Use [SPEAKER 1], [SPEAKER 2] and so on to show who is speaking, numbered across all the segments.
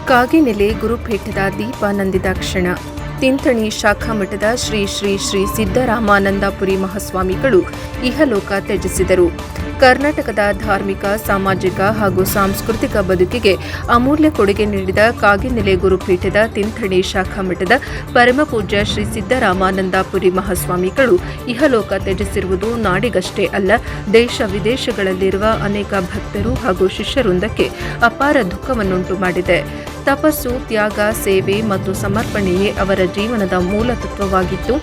[SPEAKER 1] ಕಾಗಿನೆಲೆ ಗುರುಪೀಠದ ದೀಪ ನಂದಿದ ಕ್ಷಣ. ತಿಂಥಣಿ ಶಾಖಾ ಮಠದ ಶ್ರೀ ಶ್ರೀ ಶ್ರೀ ಸಿದ್ದರಾಮಾನಂದಪುರಿ ಮಹಾಸ್ವಾಮಿಗಳು ಇಹಲೋಕ ತ್ಯಜಿಸಿದರು. ಕರ್ನಾಟಕದ ಧಾರ್ಮಿಕ, ಸಾಮಾಜಿಕ ಹಾಗೂ ಸಾಂಸ್ಕೃತಿಕ ಬದುಕಿಗೆ ಅಮೂಲ್ಯ ಕೊಡುಗೆ ನೀಡಿದ ಕಾಗಿನೆಲೆ ಗುರುಪೀಠದ ತಿಂಥಣಿ ಶಾಖಾ ಮಠದ ಪರಮಪೂಜ್ಯ ಶ್ರೀ ಸಿದ್ದರಾಮಾನಂದಪುರಿ ಮಹಾಸ್ವಾಮಿಗಳು ಇಹಲೋಕ ತ್ಯಜಿಸಿರುವುದು ನಾಡಿಗಷ್ಟೇ ಅಲ್ಲ, ದೇಶ ವಿದೇಶಗಳಲ್ಲಿರುವ ಅನೇಕ ಭಕ್ತರು ಹಾಗೂ ಶಿಷ್ಯವೃಂದಕ್ಕೆ ಅಪಾರ ದುಃಖವನ್ನುಂಟು ಮಾಡಿದೆ. ತಪಸ್ಸು, ತ್ಯಾಗ, ಸೇವೆ ಮತ್ತು ಸಮರ್ಪಣೆಯೇ ಅವರ ಜೀವನದ ಮೂಲ ತತ್ವವಾಗಿತ್ತು.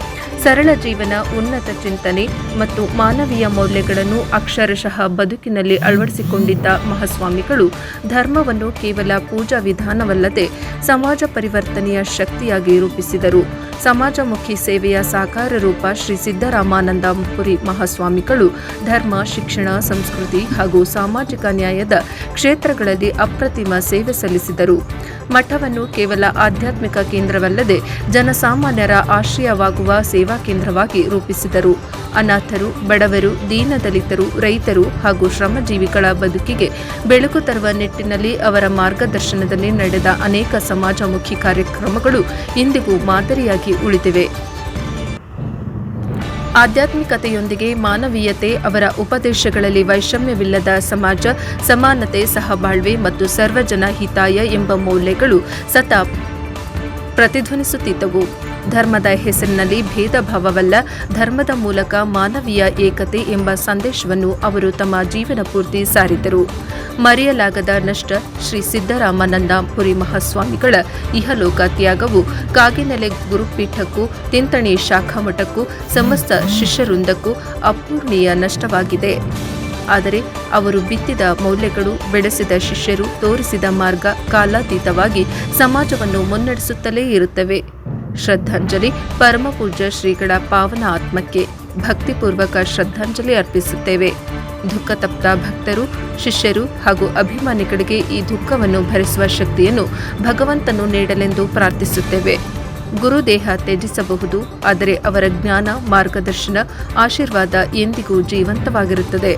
[SPEAKER 1] ಸರಳ ಜೀವನ, ಉನ್ನತ ಚಿಂತನೆ ಮತ್ತು ಮಾನವೀಯ ಮೌಲ್ಯಗಳನ್ನು ಅಕ್ಷರಶಃ ಬದುಕಿನಲ್ಲಿ ಅಳವಡಿಸಿಕೊಂಡಿದ್ದ ಮಹಾಸ್ವಾಮಿಗಳು ಧರ್ಮವನ್ನು ಕೇವಲ ಪೂಜಾ ವಿಧಾನವಲ್ಲದೆ ಸಮಾಜ ಪರಿವರ್ತನೆಯ ಶಕ್ತಿಯಾಗಿ ರೂಪಿಸಿದರು. ಸಮಾಜಮುಖಿ ಸೇವೆಯ ಸಾಕಾರ ರೂಪ ಶ್ರೀ ಸಿದ್ದರಾಮಾನಂದಪುರಿ ಮಹಾಸ್ವಾಮಿಗಳು ಧರ್ಮ, ಶಿಕ್ಷಣ, ಸಂಸ್ಕೃತಿ ಹಾಗೂ ಸಾಮಾಜಿಕ ನ್ಯಾಯದ ಕ್ಷೇತ್ರಗಳಲ್ಲಿ ಅಪ್ರತಿಮ ಸೇವೆ ಸಲ್ಲಿಸಿದರು. ಮಠವನ್ನು ಕೇವಲ ಆಧ್ಯಾತ್ಮಿಕ ಕೇಂದ್ರವಲ್ಲದೆ ಜನಸಾಮಾನ್ಯರ ಆಶ್ರಯವಾಗುವ ಸೇವಾ ಕೇಂದ್ರವಾಗಿ ರೂಪಿಸಿದರು. ಅನಾಥರು, ಬಡವರು, ದೀನದಲಿತರು, ರೈತರು ಹಾಗೂ ಶ್ರಮಜೀವಿಗಳ ಬದುಕಿಗೆ ಬೆಳಕು ತರುವ ನಿಟ್ಟಿನಲ್ಲಿ ಅವರ ಮಾರ್ಗದರ್ಶನದಲ್ಲಿ ನಡೆದ ಅನೇಕ ಸಮಾಜಮುಖಿ ಕಾರ್ಯಕ್ರಮಗಳು ಇಂದಿಗೂ ಮಾದರಿಯಾಗಿ ಉಳಿದಿವೆ. ಆಧ್ಯಾತ್ಮಿಕತೆಯೊಂದಿಗೆ ಮಾನವೀಯತೆ, ಅವರ ಉಪದೇಶಗಳಲ್ಲಿ ವೈಷಮ್ಯವಿಲ್ಲದ ಸಮಾಜ, ಸಮಾನತೆ, ಸಹಬಾಳ್ವೆ ಮತ್ತು ಸರ್ವಜನ ಹಿತಾಯ ಎಂಬ ಮೌಲ್ಯಗಳು ಸದಾ ಪ್ರತಿಧ್ವನಿಸುತ್ತಿದ್ದವು. ಧರ್ಮದ ಹೆಸರಿನಲ್ಲಿ ಭೇದ ಭಾವವಲ್ಲ, ಧರ್ಮದ ಮೂಲಕ ಮಾನವೀಯ ಏಕತೆ ಎಂಬ ಸಂದೇಶವನ್ನು ಅವರು ತಮ್ಮ ಜೀವನ ಪೂರ್ತಿ ಸಾರಿದರು. ಮರೆಯಲಾಗದ ನಷ್ಟ ಶ್ರೀ ಸಿದ್ದರಾಮಾನಂದಪುರಿ ಮಹಾಸ್ವಾಮಿಗಳ ಇಹಲೋಕ ತ್ಯಾಗವು ಕಾಗಿನೆಲೆ ಗುರುಪೀಠಕ್ಕೂ ತಿಂಥಣಿ ಶಾಖಾ ಮಠಕ್ಕೂ ಸಮಸ್ತ ಶಿಷ್ಯವೃಂದಕ್ಕೂ ಅಪೂರ್ಣೀಯ ನಷ್ಟವಾಗಿದೆ. ಆದರೆ ಅವರು ಬಿತ್ತಿದ ಮೌಲ್ಯಗಳು, ಬೆಳೆಸಿದ ಶಿಷ್ಯರು, ತೋರಿಸಿದ ಮಾರ್ಗ ಕಾಲಾತೀತವಾಗಿ ಸಮಾಜವನ್ನು ಮುನ್ನಡೆಸುತ್ತಲೇ ಇರುತ್ತವೆ. ಶ್ರದ್ಧಾಂಜಲಿ. ಪರಮಪೂಜ್ಯ ಶ್ರೀಗಳ ಪಾವನ ಆತ್ಮಕ್ಕೆ ಭಕ್ತಿಪೂರ್ವಕ ಶ್ರದ್ಧಾಂಜಲಿ ಅರ್ಪಿಸುತ್ತೇವೆ. ದುಃಖತಪ್ತ ಭಕ್ತರು, ಶಿಷ್ಯರು ಹಾಗೂ ಅಭಿಮಾನಿಗಳಿಗೆ ಈ ದುಃಖವನ್ನು ಭರಿಸುವ ಶಕ್ತಿಯನ್ನು ಭಗವಂತನು ನೀಡಲೆಂದು ಪ್ರಾರ್ಥಿಸುತ್ತೇವೆ. ಗುರುದೇಹ ತ್ಯಜಿಸಬಹುದು, ಆದರೆ ಅವರ ಜ್ಞಾನ, ಮಾರ್ಗದರ್ಶನ, ಆಶೀರ್ವಾದ ಎಂದಿಗೂ ಜೀವಂತವಾಗಿರುತ್ತದೆ.